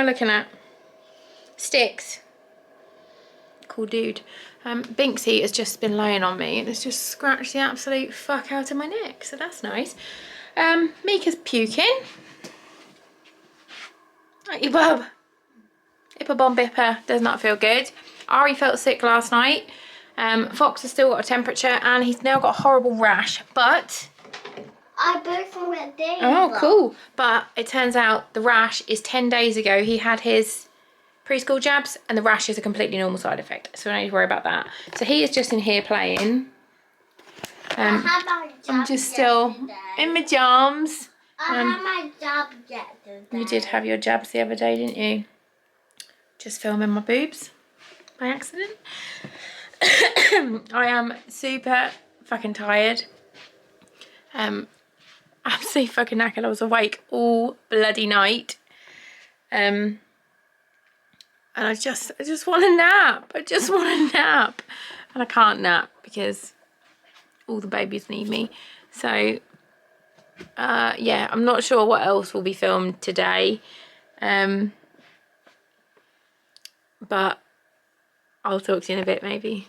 I looking at? Sticks. Cool dude. Binksy has just been laying on me and it's just scratched the absolute fuck out of my neck, so that's nice. Mika's puking. Aren't you, bub? Ippa bomb bipper does not feel good. Ari felt sick last night. Fox has still got a temperature and he's now got a horrible rash, but... I both went there. Oh, cool. But it turns out the rash is 10 days ago. He had his preschool jabs and the rash is a completely normal side effect. So we don't need to worry about that. So he is just in here playing. I'm just still in my jams. I had my jab yesterday. You did have your jabs the other day, didn't you? Just filming my boobs by accident. I am super fucking tired. Absolutely fucking knackered. I was awake all bloody night. And I just want a nap. I just want a nap. And I can't nap because all the babies need me. So, yeah, I'm not sure what else will be filmed today. But I'll talk to you in a bit maybe.